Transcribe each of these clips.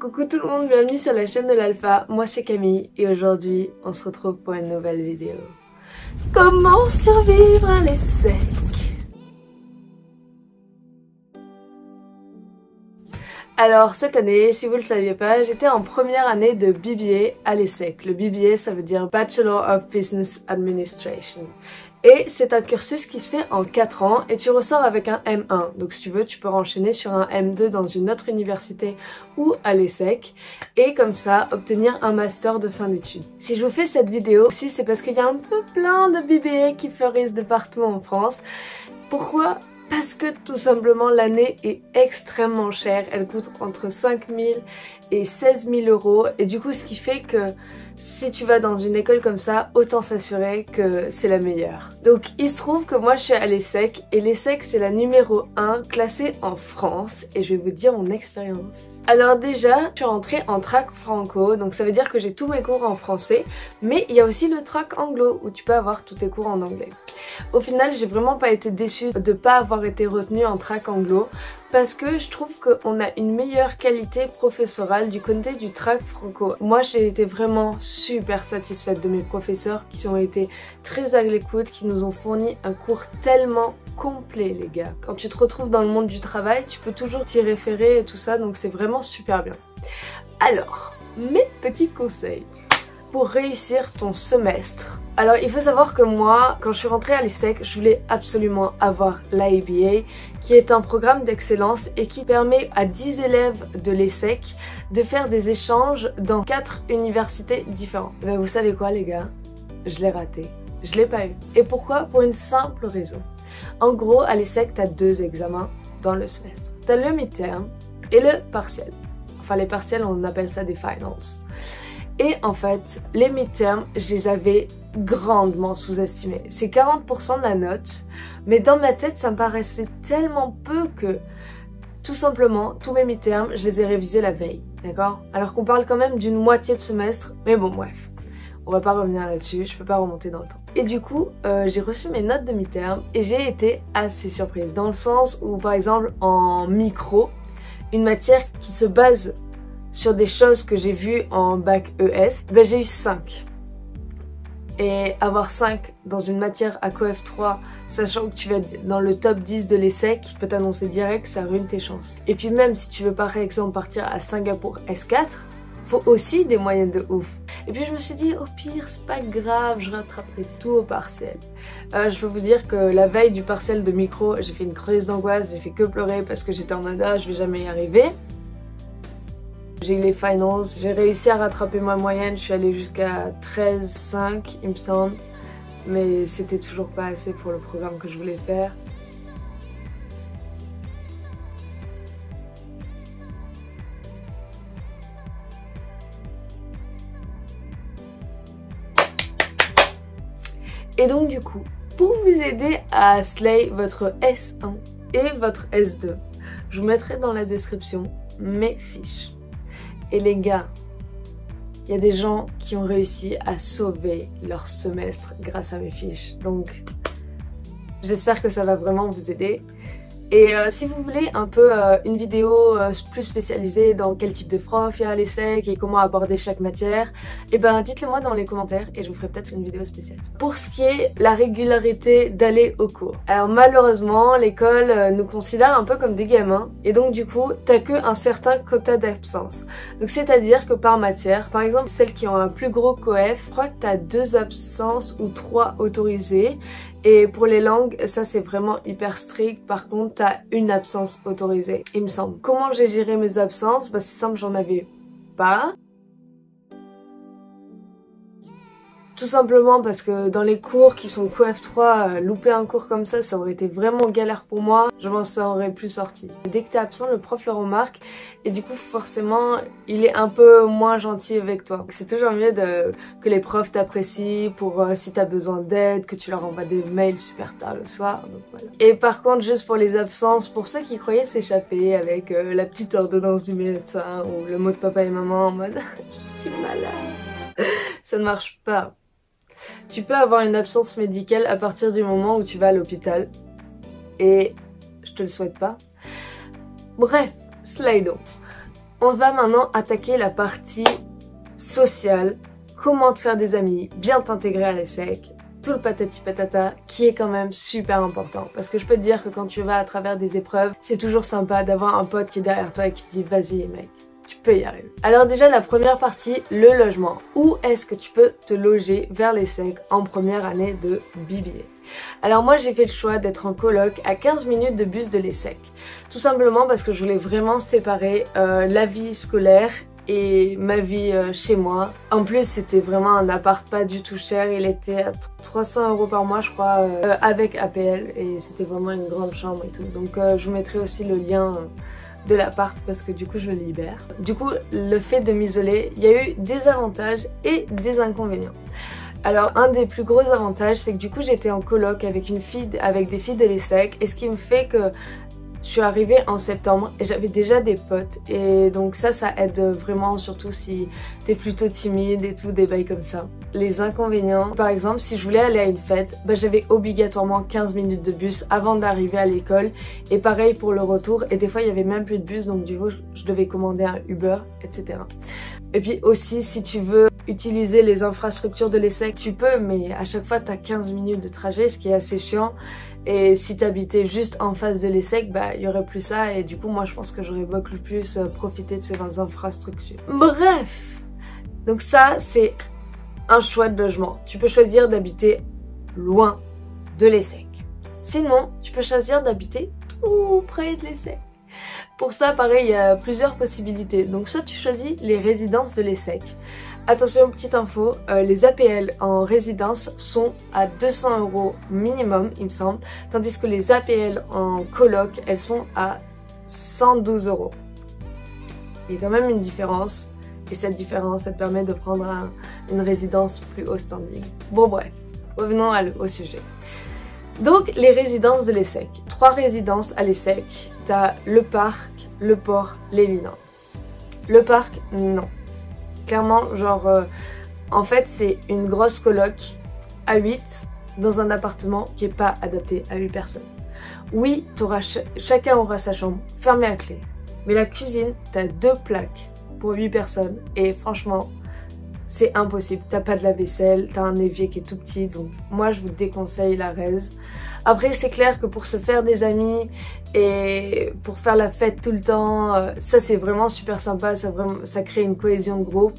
Coucou tout le monde, bienvenue sur la chaîne de l'Alpha, moi c'est Camille et aujourd'hui on se retrouve pour une nouvelle vidéo. Comment survivre à l'ESSEC? Alors cette année, si vous le saviez pas, j'étais en première année de BBA à l'ESSEC. Le BBA ça veut dire Bachelor of Business Administration. Et c'est un cursus qui se fait en 4 ans et tu ressors avec un M1. Donc si tu veux, tu peux enchaîner sur un M2 dans une autre université ou à l'ESSEC et comme ça obtenir un master de fin d'études. Si je vous fais cette vidéo aussi, c'est parce qu'il y a un peu plein de BBA qui fleurissent de partout en France. Pourquoi ? Parce que tout simplement l'année est extrêmement chère, elle coûte entre 5 000 et 16 000 euros et du coup ce qui fait que si tu vas dans une école comme ça, autant s'assurer que c'est la meilleure. Donc il se trouve que moi je suis à l'ESSEC et l'ESSEC c'est la numéro 1 classée en France et je vais vous dire mon expérience. Alors déjà, je suis rentrée en track franco, donc ça veut dire que j'ai tous mes cours en français, mais il y a aussi le track anglo où tu peux avoir tous tes cours en anglais. Au final, j'ai vraiment pas été déçue de pas avoir été retenue en track anglo parce que je trouve qu'on a une meilleure qualité professorale du côté du track franco. Moi, j'ai été vraiment super satisfaite de mes professeurs qui ont été très à l'écoute, qui nous ont fourni un cours tellement complet les gars. Quand tu te retrouves dans le monde du travail, tu peux toujours t'y référer et tout ça, donc c'est vraiment super bien. Alors, mes petits conseils pour réussir ton semestre. Alors il faut savoir que moi, quand je suis rentrée à l'ESSEC, je voulais absolument avoir l'ABA, qui est un programme d'excellence et qui permet à 10 élèves de l'ESSEC de faire des échanges dans 4 universités différentes. Mais vous savez quoi les gars? Je l'ai raté. Je l'ai pas eu. Et pourquoi? Pour une simple raison. En gros, à l'ESSEC, t'as 2 examens dans le semestre. T'as le midterm et le partiel. Enfin les partiels, on appelle ça des finals. Et en fait, les midterms, je les avais grandement sous-estimés. C'est 40% de la note, mais dans ma tête, ça me paraissait tellement peu que, tout simplement, tous mes midterms, je les ai révisés la veille, d'accord? Alors qu'on parle quand même d'une moitié de semestre, mais bon, bref. On va pas revenir là-dessus, je peux pas remonter dans le temps. Et du coup, j'ai reçu mes notes de midterm et j'ai été assez surprise, dans le sens où, par exemple, en micro, une matière qui se base sur des choses que j'ai vues en bac ES, ben j'ai eu 5. Et avoir 5 dans une matière à coef 3, sachant que tu vas être dans le top 10 de l'ESSEC, je peux t'annoncer direct que ça ruine tes chances. Et puis même si tu veux par exemple partir à Singapour S4, faut aussi des moyennes de ouf. Et puis je me suis dit, au pire, c'est pas grave, je rattraperai tout au partiel. Je peux vous dire que la veille du partiel de micro, j'ai fait une crise d'angoisse, j'ai fait que pleurer parce que j'étais en mode ah, je vais jamais y arriver. J'ai eu les finals, j'ai réussi à rattraper ma moyenne, je suis allée jusqu'à 13,5 il me semble, mais c'était toujours pas assez pour le programme que je voulais faire. Et donc du coup, pour vous aider à slay votre S1 et votre S2, je vous mettrai dans la description mes fiches. Et les gars, il y a des gens qui ont réussi à sauver leur semestre grâce à mes fiches. Donc, j'espère que ça va vraiment vous aider. Et si vous voulez un peu une vidéo plus spécialisée dans quel type de prof il y a à l'ESSEC et comment aborder chaque matière, et ben dites-le moi dans les commentaires et je vous ferai peut-être une vidéo spéciale. Pour ce qui est la régularité d'aller au cours. Alors malheureusement, l'école nous considère un peu comme des gamins et donc du coup, t'as que un certain quota d'absence. Donc c'est-à-dire que par matière, par exemple celles qui ont un plus gros coef, je crois que t'as 2 absences ou 3 autorisées. Et pour les langues, ça c'est vraiment hyper strict. Par contre, t'as une absence autorisée, il me semble. Comment j'ai géré mes absences? Bah c'est simple, j'en avais pas. Tout simplement parce que dans les cours qui sont coef 3, louper un cours comme ça aurait été vraiment galère pour moi. Je m'en serais plus sortie. Dès que t'es absent, le prof le remarque et du coup forcément il est un peu moins gentil avec toi. C'est toujours mieux que les profs t'apprécient pour si t'as besoin d'aide, que tu leur envoies des mails super tard le soir. Donc voilà. Et par contre juste pour les absences, pour ceux qui croyaient s'échapper avec la petite ordonnance du médecin ou le mot de papa et maman en mode je suis malade, ça ne marche pas. Tu peux avoir une absence médicale à partir du moment où tu vas à l'hôpital. Et je te le souhaite pas. Bref, slidons. on va maintenant attaquer la partie sociale, comment te faire des amis, bien t'intégrer à l'ESSEC, tout le patati patata qui est quand même super important. Parce que je peux te dire que quand tu vas à travers des épreuves, c'est toujours sympa d'avoir un pote qui est derrière toi et qui te dit vas-y mec, tu peux y arriver. Alors déjà la première partie, le logement. Où est-ce que tu peux te loger vers l'ESSEC en première année de BBA? Alors moi j'ai fait le choix d'être en coloc à 15 minutes de bus de l'ESSEC. Tout simplement parce que je voulais vraiment séparer la vie scolaire et ma vie chez moi. En plus c'était vraiment un appart pas du tout cher, il était à 300 € par mois je crois avec APL et c'était vraiment une grande chambre et tout. Donc je vous mettrai aussi le lien de l'appart parce que du coup je le libère. Du coup le fait de m'isoler, il y a eu des avantages et des inconvénients. Alors un des plus gros avantages c'est que du coup j'étais en coloc avec des filles de l'ESSEC et ce qui me fait que je suis arrivée en septembre et j'avais déjà des potes et donc ça aide vraiment, surtout si t'es plutôt timide et tout, des bails comme ça. Les inconvénients, par exemple si je voulais aller à une fête, j'avais obligatoirement 15 minutes de bus avant d'arriver à l'école et pareil pour le retour et des fois il y avait même plus de bus donc du coup je devais commander un Uber, etc. Et puis aussi si tu veux utiliser les infrastructures de l'ESSEC, tu peux, mais à chaque fois t'as 15 minutes de trajet, ce qui est assez chiant. Et si t'habitais juste en face de l'ESSEC, il y aurait plus ça et du coup moi je pense que j'aurais beaucoup plus profité de ces infrastructures. Bref, donc ça c'est un choix de logement. Tu peux choisir d'habiter loin de l'ESSEC. Sinon, tu peux choisir d'habiter tout près de l'ESSEC. Pour ça, pareil, il y a plusieurs possibilités. Donc soit tu choisis les résidences de l'ESSEC. Attention, petite info, les APL en résidence sont à 200 € minimum, il me semble, tandis que les APL en coloc, elles sont à 112 €. Il y a quand même une différence, et cette différence, elle permet de prendre une résidence plus haut standing. Bon bref, revenons au sujet. Donc les résidences de l'ESSEC, 3 résidences à l'ESSEC, t'as le parc, le port, les Linandes. Le parc, non. Clairement, genre, en fait, c'est une grosse coloc à 8 dans un appartement qui est pas adapté à 8 personnes. Oui, chacun aura sa chambre fermée à clé. Mais la cuisine, t'as 2 plaques pour 8 personnes et franchement, c'est impossible. T'as pas de lave-vaisselle, t'as un évier qui est tout petit, donc moi je vous déconseille la res. Après c'est clair que pour se faire des amis et pour faire la fête tout le temps, ça c'est vraiment super sympa, ça crée une cohésion de groupe.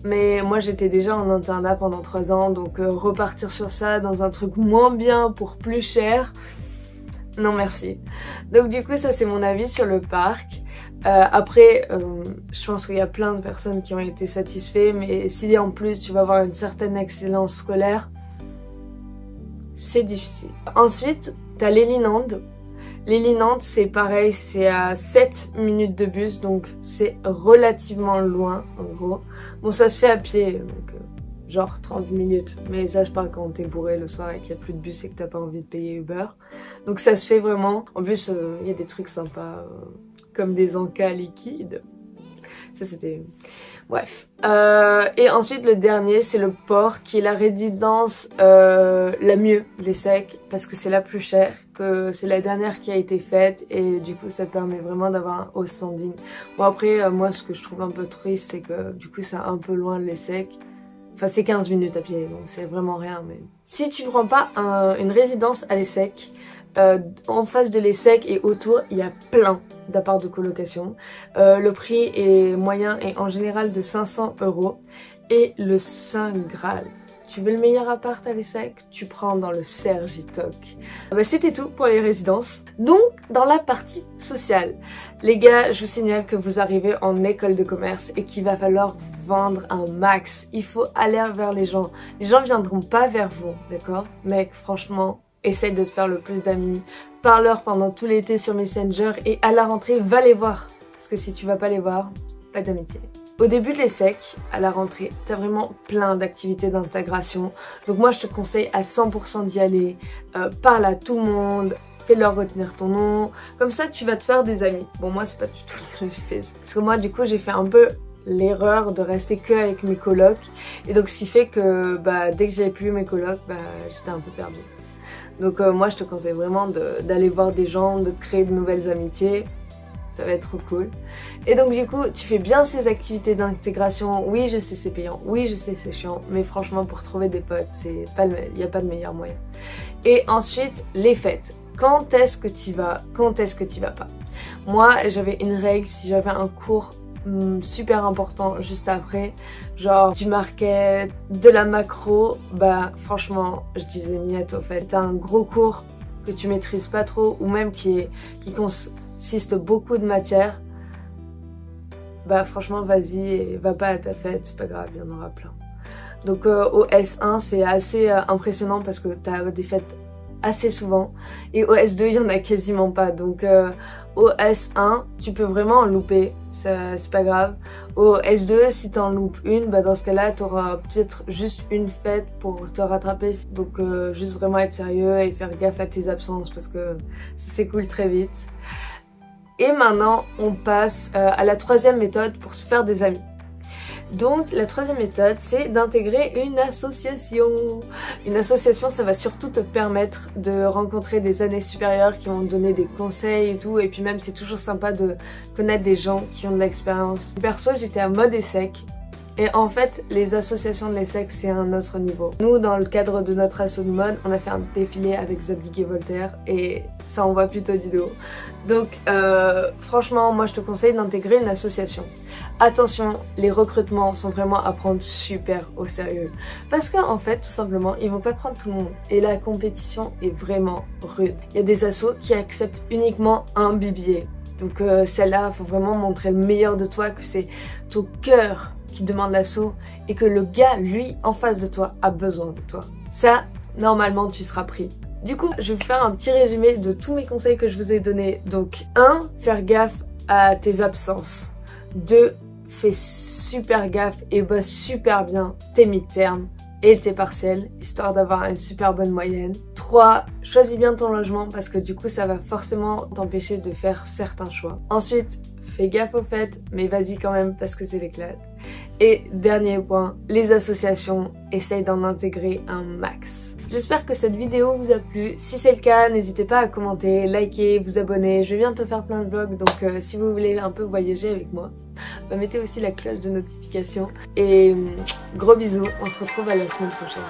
Mais moi j'étais déjà en internat pendant 3 ans, donc repartir sur ça dans un truc moins bien pour plus cher, non merci. Donc du coup ça c'est mon avis sur le parc. Après, je pense qu'il y a plein de personnes qui ont été satisfaits, mais si en plus tu vas avoir une certaine excellence scolaire, c'est difficile. Ensuite, t'as les Linandes. Les Linandes, c'est pareil, c'est à 7 minutes de bus, donc c'est relativement loin, en gros. Bon, ça se fait à pied, donc genre 30 minutes, mais ça je parle quand t'es bourré le soir et qu'il n'y a plus de bus et que t'as pas envie de payer Uber. Donc ça se fait vraiment. En plus, il y a des trucs sympas, comme des encas liquides. Ça c'était... Bref. Et ensuite le dernier c'est le port qui est la résidence la mieux, l'ESSEC, parce que c'est la plus chère, que c'est la dernière qui a été faite et du coup ça te permet vraiment d'avoir un haut standing. Bon après moi ce que je trouve un peu triste c'est que du coup c'est un peu loin de l'ESSEC. Enfin c'est 15 minutes à pied donc c'est vraiment rien, mais... Si tu ne prends pas une résidence à l'ESSEC, en face de l'ESSEC et autour il y a plein d'apparts de colocation. Le prix est moyen et en général de 500 € et le Saint Graal. Tu veux le meilleur appart à l'ESSEC, tu prends dans le Sergi-Toc. C'était tout pour les résidences. Donc dans la partie sociale, les gars, je vous signale que vous arrivez en école de commerce et qu'il va falloir vendre un max. Il faut aller vers les gens. Les gens viendront pas vers vous, d'accord? Mec, franchement, essaye de te faire le plus d'amis. Parle-leur pendant tout l'été sur Messenger et à la rentrée, va les voir. Parce que si tu vas pas les voir, pas d'amitié. Au début de l'ESSEC, à la rentrée, t'as vraiment plein d'activités d'intégration. Donc moi, je te conseille à 100% d'y aller. Parle à tout le monde. Fais-leur retenir ton nom. Comme ça, tu vas te faire des amis. Bon, moi, c'est pas du tout ce que j'ai fait. Parce que moi, du coup, j'ai fait un peu l'erreur de rester que avec mes colocs. Et donc, ce qui fait que dès que j'avais plus mes colocs, j'étais un peu perdue. Donc moi je te conseille vraiment d'aller voir des gens, de te créer de nouvelles amitiés. ça va être trop cool. Et donc du coup, tu fais bien ces activités d'intégration. Oui, je sais c'est payant, oui je sais c'est chiant, mais franchement pour trouver des potes, il n'y a pas de meilleur moyen. Et ensuite, les fêtes. Quand est-ce que tu vas, quand est-ce que tu vas pas? Moi, j'avais une règle, si j'avais un cours super important juste après, genre du market, de la macro, bah franchement, je disais niet au fait. T'as un gros cours que tu maîtrises pas trop ou même qui consiste beaucoup de matière, bah franchement vas-y et va pas à ta fête, c'est pas grave, il y en aura plein. Donc au S1 c'est assez impressionnant parce que t'as des fêtes assez souvent et au S2 il y en a quasiment pas, donc au S1 tu peux vraiment en louper, c'est pas grave. Au S2 si t'en loupes une, bah dans ce cas là t'auras peut-être juste une fête pour te rattraper, donc juste vraiment être sérieux et faire gaffe à tes absences parce que ça s'écoule très vite. Et maintenant on passe à la troisième méthode pour se faire des amis. Donc la troisième méthode, c'est d'intégrer une association. Une association, ça va surtout te permettre de rencontrer des années supérieures qui vont te donner des conseils et tout. Et puis même, c'est toujours sympa de connaître des gens qui ont de l'expérience. Perso, j'étais à mode ESSEC. Et en fait, les associations de l'ESSEC, c'est un autre niveau. Nous, dans le cadre de notre asso de mode, on a fait un défilé avec Zadig et Voltaire et ça envoie plutôt du dos. Donc, franchement, moi, je te conseille d'intégrer une association. Attention, les recrutements sont vraiment à prendre super au sérieux. Parce qu'en fait, tout simplement, ils vont pas prendre tout le monde. Et la compétition est vraiment rude. Il y a des assos qui acceptent uniquement un BBA. Donc celle-là, faut vraiment montrer le meilleur de toi, que c'est ton cœur qui demande l'assaut et que le gars, lui, en face de toi, a besoin de toi. Ça, normalement, tu seras pris. Du coup, je vais vous faire un petit résumé de tous mes conseils que je vous ai donnés. Donc 1, faire gaffe à tes absences. 2, fais super gaffe et bosse super bien tes mid-terms et tes partiels, histoire d'avoir une super bonne moyenne. 3, choisis bien ton logement parce que du coup ça va forcément t'empêcher de faire certains choix. Ensuite, fais gaffe aux fêtes, mais vas-y quand même parce que c'est l'éclate. Et dernier point, les associations, essaye d'en intégrer un max. J'espère que cette vidéo vous a plu. Si c'est le cas, n'hésitez pas à commenter, liker, vous abonner. Je viens de te faire plein de vlogs, donc si vous voulez un peu voyager avec moi, bah, mettez aussi la cloche de notification. Et gros bisous, on se retrouve à la semaine prochaine.